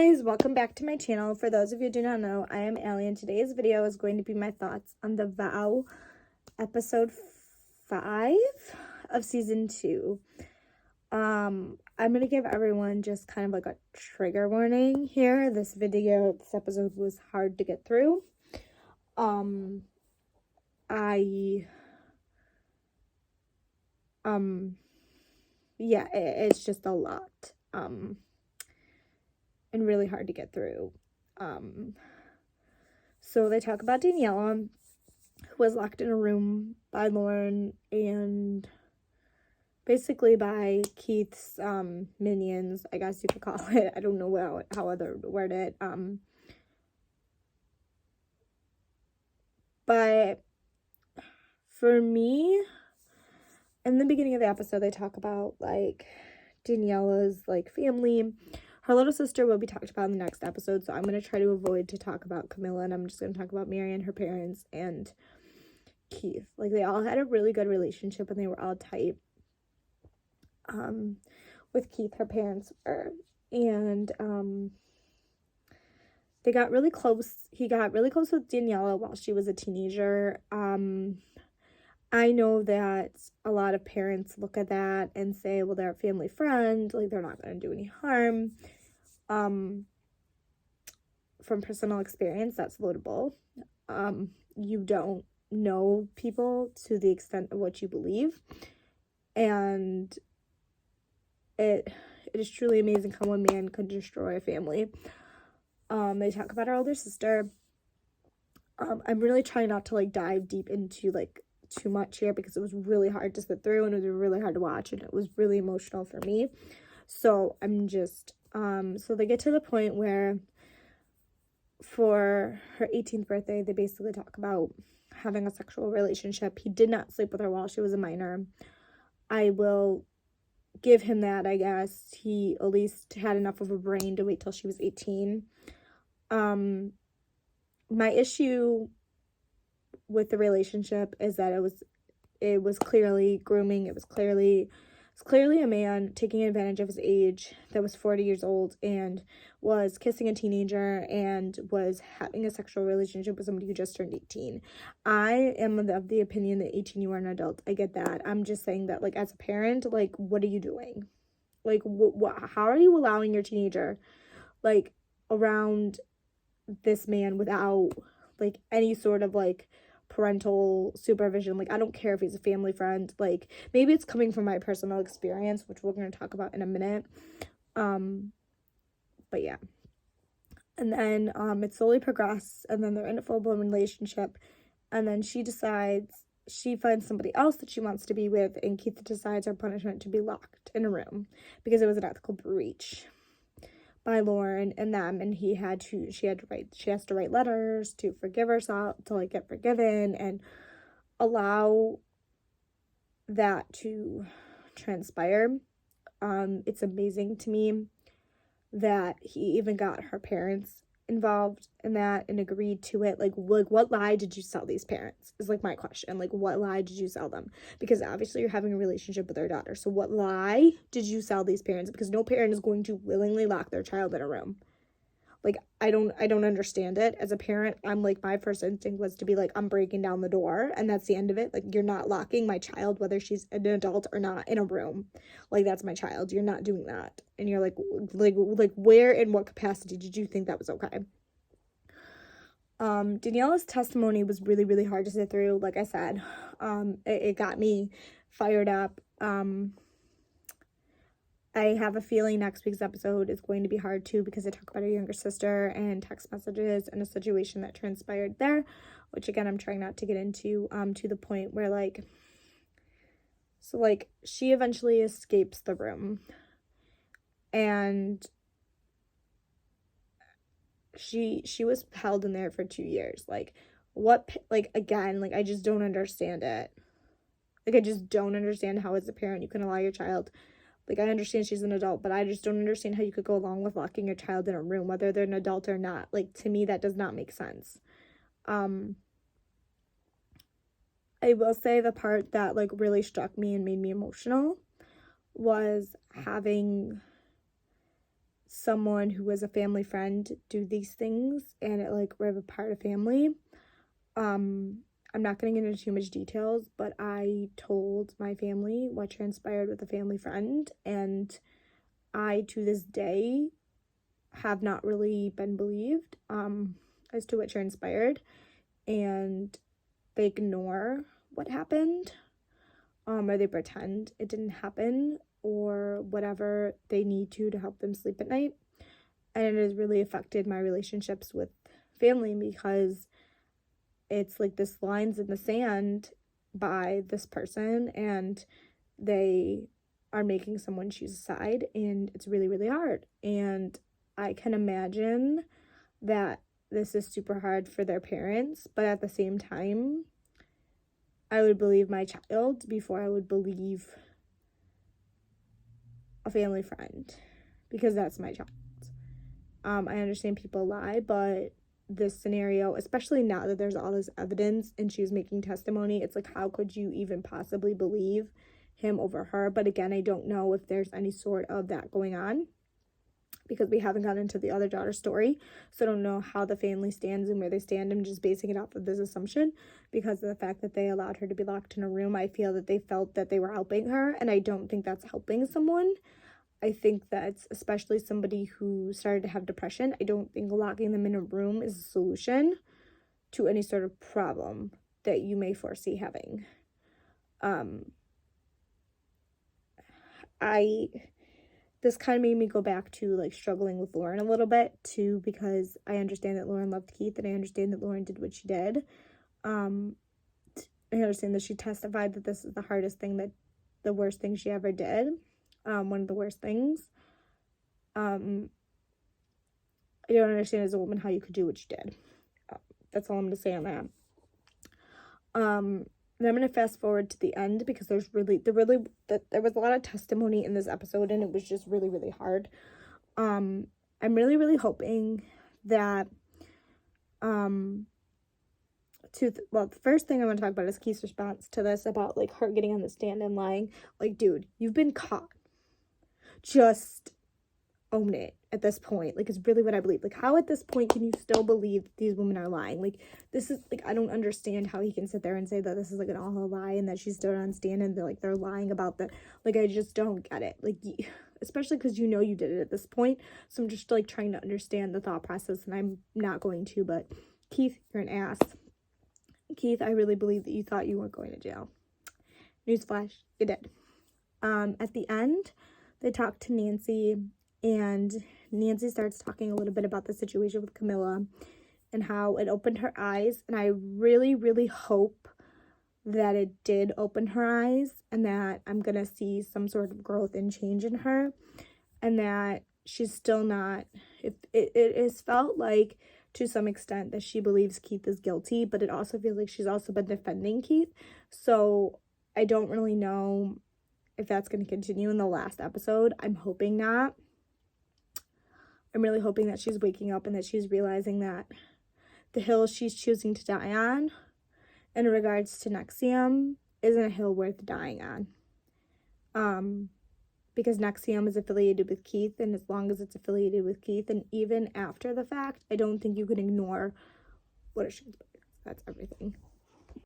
guys, welcome back to my channel. For those of you who do not know, I am Allie, and today's video is going to be my thoughts on The Vow, episode 5 of season 2. I'm going to give everyone just kind of like a trigger warning here. This episode was hard to get through. It's just a lot. And really hard to get through. So they talk about Daniela, who was locked in a room by Lauren and basically by Keith's minions, I guess you could call it. I don't know how other word it. But for me, in the beginning of the episode, they talk about like Daniela's like family. Her little sister will be talked about in the next episode, so I'm going to try to avoid to talk about Camilla, and I'm just going to talk about Mary and her parents and Keith. Like, they all had a really good relationship, and they were all tight. With Keith, her parents were, and they got really close. He got really close with Daniela while she was a teenager. I know that a lot of parents look at that and say, well, they're a family friend, like, they're not going to do any harm. From personal experience, that's notable. You don't know people to the extent of what you believe. And it is truly amazing how one man could destroy a family. They talk about our older sister. I'm really trying not to, like, dive deep into, like, too much here because it was really hard to sit through and it was really hard to watch and it was really emotional for me. So I'm just, so they get to the point where for her 18th birthday, they basically talk about having a sexual relationship. He did not sleep with her while she was a minor. I will give him that, I guess. He at least had enough of a brain to wait till she was 18. My issue with the relationship is that it was clearly grooming. It was clearly a man taking advantage of his age that was 40 years old and was kissing a teenager and was having a sexual relationship with somebody who just turned 18. I am of the opinion that 18, you are an adult. I get that. I'm just saying that, like, as a parent, like, what are you doing? Like, how are you allowing your teenager, like, around this man without, like, any sort of, like, parental supervision? Like, I don't care if he's a family friend. Like, maybe it's coming from my personal experience, which we're going to talk about in a minute. But yeah. And then it slowly progresses, and then they're in a full-blown relationship, and then she finds somebody else that she wants to be with, and Keith decides her punishment to be locked in a room because it was an ethical breach by Lauren and them, and she has to write letters to forgive herself, to, like, get forgiven and allow that to transpire. It's amazing to me that he even got her parents involved in that and agreed to it. Like, what lie did you sell these parents is, like, my question. Like, what lie did you sell them? Because obviously you're having a relationship with their daughter, so what lie did you sell these parents? Because no parent is going to willingly lock their child in a room. Like, I don't understand it. As a parent, I'm like, my first instinct was to be like, I'm breaking down the door, and that's the end of it. Like, you're not locking my child, whether she's an adult or not, in a room. Like, that's my child. You're not doing that. And you're like where, in what capacity did you think that was okay? Daniela's testimony was really, really hard to sit through. Like I said, it got me fired up. I have a feeling next week's episode is going to be hard too, because I talk about her younger sister and text messages and a situation that transpired there, which again, I'm trying not to get into, to the point where, like, so, like, she eventually escapes the room and she was held in there for 2 years. Like, what, like, again, like, I just don't understand it. Like, I just don't understand how, as a parent, you can allow your child, like, I understand she's an adult, but I just don't understand how you could go along with locking your child in a room, whether they're an adult or not. Like, to me, that does not make sense. I will say the part that, like, really struck me and made me emotional was having someone who was a family friend do these things and it like rip apart a family. I'm not going to get into too much details, but I told my family what transpired with a family friend, and I to this day have not really been believed as to what transpired, and they ignore what happened, or they pretend it didn't happen, or whatever they need to help them sleep at night. And it has really affected my relationships with family because it's like this lines in the sand by this person, and they are making someone choose a side, and it's really, really hard. And I can imagine that this is super hard for their parents, but at the same time, I would believe my child before I would believe a family friend, because that's my child. I understand people lie, but this scenario, especially now that there's all this evidence and she's making testimony, it's like, how could you even possibly believe him over her? But again, I don't know if there's any sort of that going on because we haven't gotten into the other daughter's story, so I don't know how the family stands and where they stand. I'm just basing it off of this assumption because of the fact that they allowed her to be locked in a room. I feel that they felt that they were helping her, and I don't think that's helping someone. I think that's especially somebody who started to have depression. I don't think locking them in a room is a solution to any sort of problem that you may foresee having. This kind of made me go back to like struggling with Lauren a little bit too, because I understand that Lauren loved Keith, and I understand that Lauren did what she did. I understand that she testified that this is the hardest thing, that the worst thing she ever did. One of the worst things. I don't understand as a woman how you could do what you did. That's all I'm going to say on that. Then I'm going to fast forward to the end because there was a lot of testimony in this episode, and it was just really, really hard. I'm really, really hoping that, the first thing I want to talk about is Keith's response to this about, like, her getting on the stand and lying. Like, dude, you've been caught. Just own it at this point. Like, it's really what I believe. Like, how at this point can you still believe that these women are lying? Like, this is, like, I don't understand how he can sit there and say that this is, like, an all lie and that she stood on stand and they're lying about the, like, I just don't get it. Like, especially because you know you did it at this point. So I'm just, like, trying to understand the thought process, and I'm not going to, but Keith, you're an ass. Keith, I really believe that you thought you weren't going to jail. Newsflash, you did. At the end, they talk to Nancy, and Nancy starts talking a little bit about the situation with Camilla and how it opened her eyes, and I really, really hope that it did open her eyes and that I'm gonna see some sort of growth and change in her, and that she's still not, it is felt like to some extent that she believes Keith is guilty, but it also feels like she's also been defending Keith, so I don't really know if that's going to continue in the last episode. I'm hoping not. I'm really hoping that she's waking up and that she's realizing that the hill she's choosing to die on in regards to NXIVM isn't a hill worth dying on. Because NXIVM is affiliated with Keith, and as long as it's affiliated with Keith, and even after the fact, I don't think you can ignore what it transpires. That's everything.